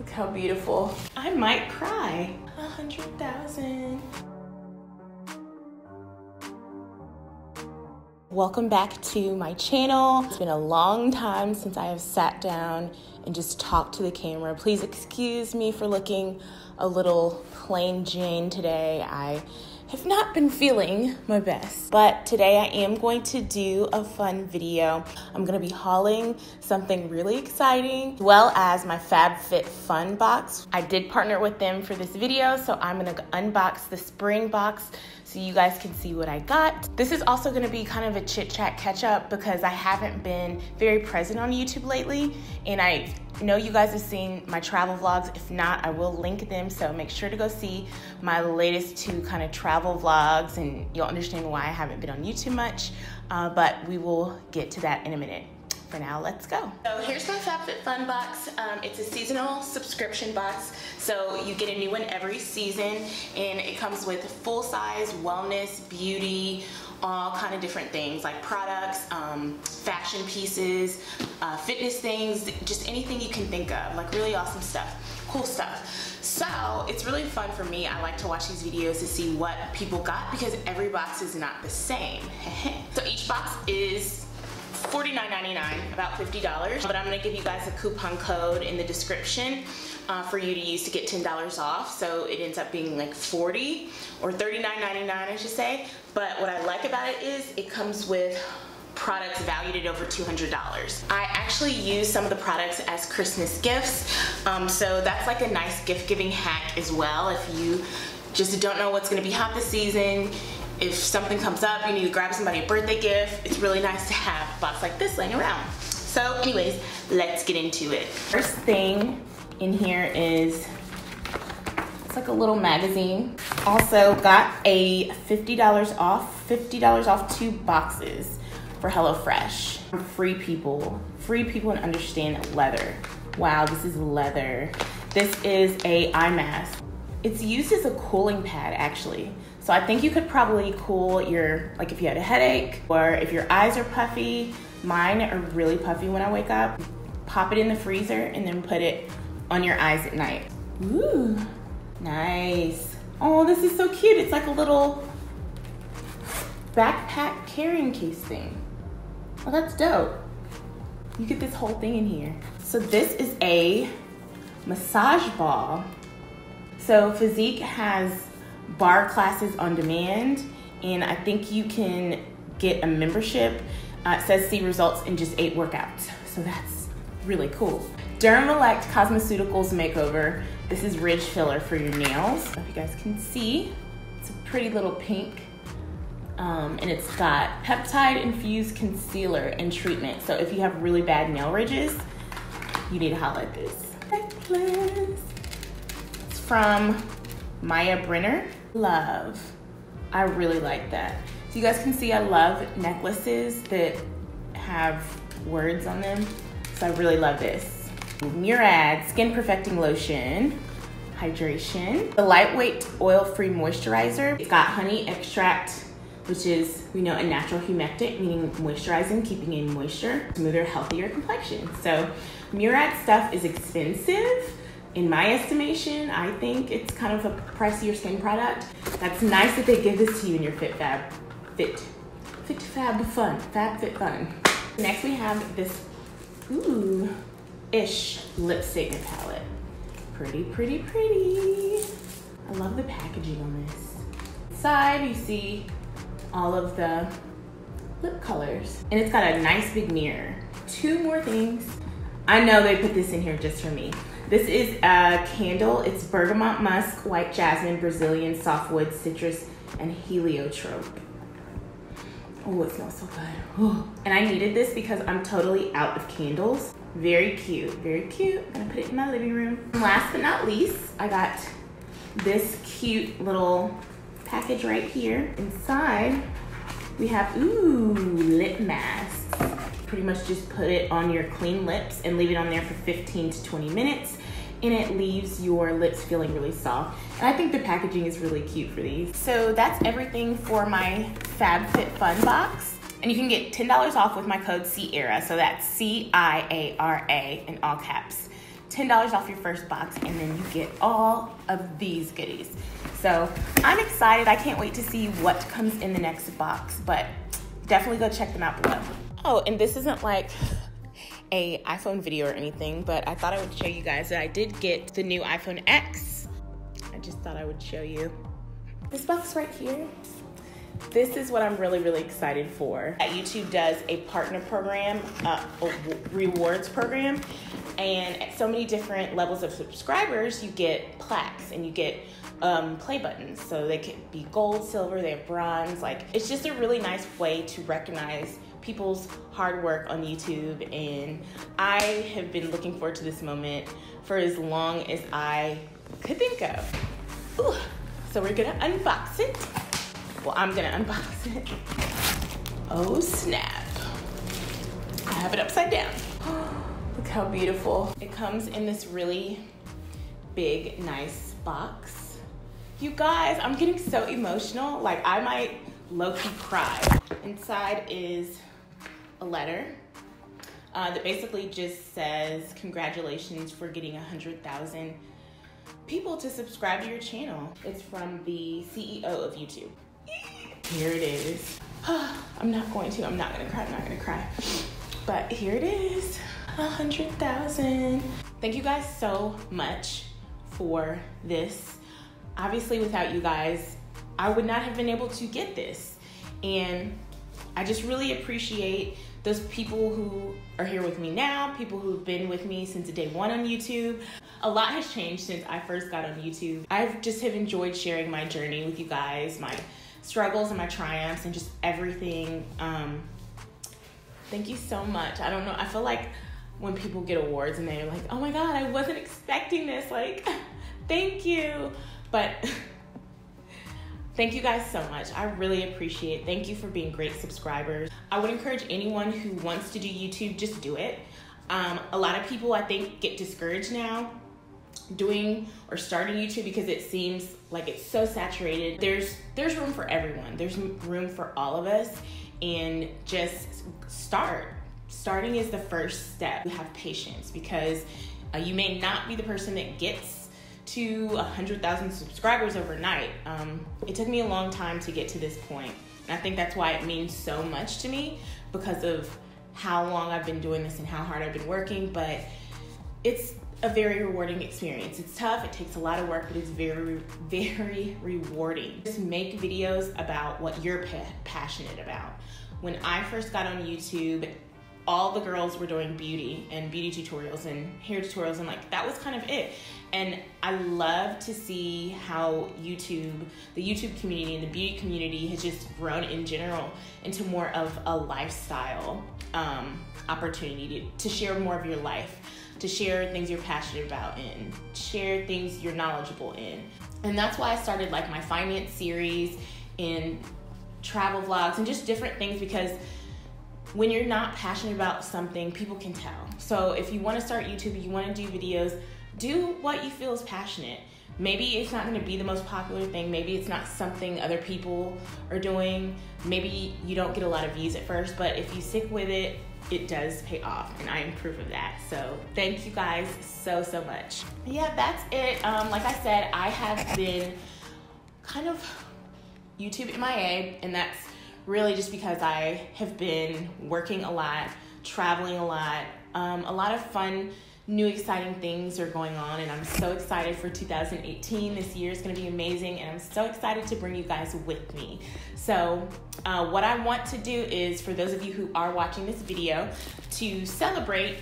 Look how beautiful. I might cry. 100,000. Welcome back to my channel. It's been a long time since I have sat down and just talked to the camera. Please excuse me for looking a little plain Jane today. I have not been feeling my best, but today I am going to do a fun video. I'm gonna be hauling something really exciting, as well as my FabFitFun box. I did partner with them for this video, so I'm gonna unbox the spring box so you guys can see what I got. This is also gonna be kind of a chit chat catch up because I haven't been very present on YouTube lately, and I know you guys have seen my travel vlogs. If not, I will link them, so make sure to go see my latest 2 kind of travel vlogs and you'll understand why I haven't been on YouTube much, but we will get to that in a minute. For now, let's go. So here's my FabFitFun box. It's a seasonal subscription box, so you get a new one every season, and it comes with full-size wellness, beauty, all kind of different things like products, fashion pieces, fitness things, just anything you can think of, like really awesome stuff, cool stuff. So it's really fun for me. I like to watch these videos to see what people got because every box is not the same. So each box is $49.99, about $50, but I'm gonna give you guys a coupon code in the description for you to use to get $10 off, so it ends up being like $40 or $39.99 I should say. But what I like about it is it comes with products valued at over $200. I actually use some of the products as Christmas gifts, so that's like a nice gift giving hack as well. If you just don't know what's gonna be hot this season, if something comes up, you need to grab somebody a birthday gift, it's really nice to have a box like this laying around. So anyways, let's get into it. First thing in here is, it's like a little magazine. Also got a $50 off 2 boxes for HelloFresh. Free people and understand leather. Wow, this is leather. This is a eye mask. It's used as a cooling pad actually. So I think you could probably cool your, like if you had a headache or if your eyes are puffy. Mine are really puffy when I wake up. Pop it in the freezer and then put it on your eyes at night. Ooh, nice. Oh, this is so cute. It's like a little backpack carrying case thing. Oh, that's dope. You get this whole thing in here. So this is a massage ball. So Physique has bar classes on demand, and I think you can get a membership. It says see results in just 8 workouts, so that's really cool. Dermalect Cosmeceuticals Makeover. This is ridge filler for your nails. If you guys can see, it's a pretty little pink, and it's got peptide infused concealer and treatment. So if you have really bad nail ridges, you need to holler at this. Necklace. It's from Maya Brenner. Love. I really like that. So you guys can see I love necklaces that have words on them. So I really love this. Murad Skin Perfecting Lotion. Hydration. The lightweight oil-free moisturizer. It's got honey extract, which is, we know, a natural humectant, meaning moisturizing, keeping in moisture, smoother, healthier complexion. So Murad stuff is expensive. In my estimation, I think it's kind of a pricier skin product. That's nice that they give this to you in your FabFitFun. Next we have this Ish lipstick palette. Pretty, pretty, pretty. I love the packaging on this. Inside you see all of the lip colors. And it's got a nice big mirror. 2 more things. I know they put this in here just for me. This is a candle. It's bergamot musk, white jasmine, Brazilian softwood, citrus, and heliotrope. Oh, it smells so good. Ooh. And I needed this because I'm totally out of candles. Very cute, very cute. I'm gonna put it in my living room. And last but not least, I got this cute little package right here. Inside, we have, lip masks. Pretty much just put it on your clean lips and leave it on there for 15 to 20 minutes, and it leaves your lips feeling really soft. And I think the packaging is really cute for these. So that's everything for my FabFitFun box. And you can get $10 off with my code CIARA. So that's CIARA in all caps. $10 off your first box, and then you get all of these goodies. So I'm excited. I can't wait to see what comes in the next box, but definitely go check them out below. Oh, and this isn't like a iPhone video or anything, but I thought I would show you guys that I did get the new iPhone X. I just thought I would show you. This box right here. This is what I'm really, really excited for. YouTube does a partner program, a rewards program, and at so many different levels of subscribers, you get plaques and you get play buttons. So they can be gold, silver, they have bronze. Like, it's just a really nice way to recognize people's hard work on YouTube, and I have been looking forward to this moment for as long as I could think of. Ooh. So we're gonna unbox it. Well, I'm gonna unbox it. Oh snap. I have it upside down. Look how beautiful. It comes in this really big, nice box. You guys, I'm getting so emotional. Like, I might low-key cry. Inside is a letter that basically just says, congratulations for getting 100,000 people to subscribe to your channel. It's from the CEO of YouTube. Here it is. I'm not gonna cry. But here it is, 100,000. Thank you guys so much for this. Obviously, without you guys, I would not have been able to get this. And I just really appreciate those people who are here with me now, people who've been with me since day one on YouTube. A lot has changed since I first got on YouTube. I just have enjoyed sharing my journey with you guys, my struggles and my triumphs and just everything. Thank you so much. I don't know, I feel like when people get awards and they're like, oh my God, I wasn't expecting this, like, thank you. But thank you guys so much. I really appreciate it. Thank you for being great subscribers. I would encourage anyone who wants to do YouTube, just do it. A lot of people, I think, get discouraged now doing or starting YouTube because it seems like it's so saturated. There's room for everyone. There's room for all of us, and just start. Starting is the first step. Have patience, because you may not be the person that gets to 100,000 subscribers overnight. It took me a long time to get to this point, and I think that's why it means so much to me, because of how long I've been doing this and how hard I've been working. But it's a very rewarding experience. It's tough, it takes a lot of work, but it's very, very rewarding. Just make videos about what you're passionate about. When I first got on YouTube, all the girls were doing beauty and beauty tutorials and hair tutorials, and like, that was kind of it. And I love to see how the YouTube community and the beauty community has just grown in general into more of a lifestyle opportunity to share more of your life, to share things you're passionate about and share things you're knowledgeable in. And that's why I started like my finance series and travel vlogs and just different things, because when you're not passionate about something, people can tell. So if you want to start YouTube, you want to do videos, do what you feel is passionate. Maybe it's not going to be the most popular thing. Maybe it's not something other people are doing. Maybe you don't get a lot of views at first, but if you stick with it, it does pay off, and I am proof of that. So thank you guys so much. Yeah, that's it. Like I said, I have been kind of YouTube MIA, and that's really just because I have been working a lot, traveling a lot of fun, new exciting things are going on, and I'm so excited for 2018. This year is going to be amazing, and I'm so excited to bring you guys with me. So what I want to do is, for those of you who are watching this video, to celebrate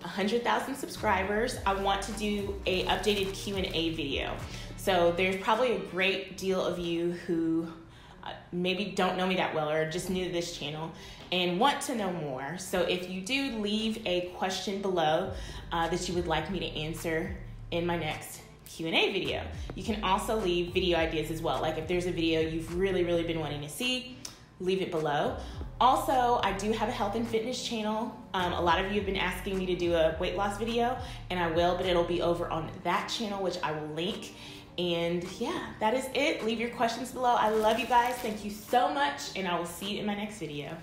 100,000 subscribers, I want to do a updated Q&A video. So there's probably a great deal of you who maybe don't know me that well, or just new to this channel and want to know more. So if you do, leave a question below that you would like me to answer in my next Q&A video. You can also leave video ideas as well. Like if there's a video you've really been wanting to see, leave it below. Also, I do have a health and fitness channel. A lot of you have been asking me to do a weight loss video, and I will, but it'll be over on that channel, which I will link. And yeah, that is it. Leave your questions below. I love you guys. Thank you so much, and I will see you in my next video.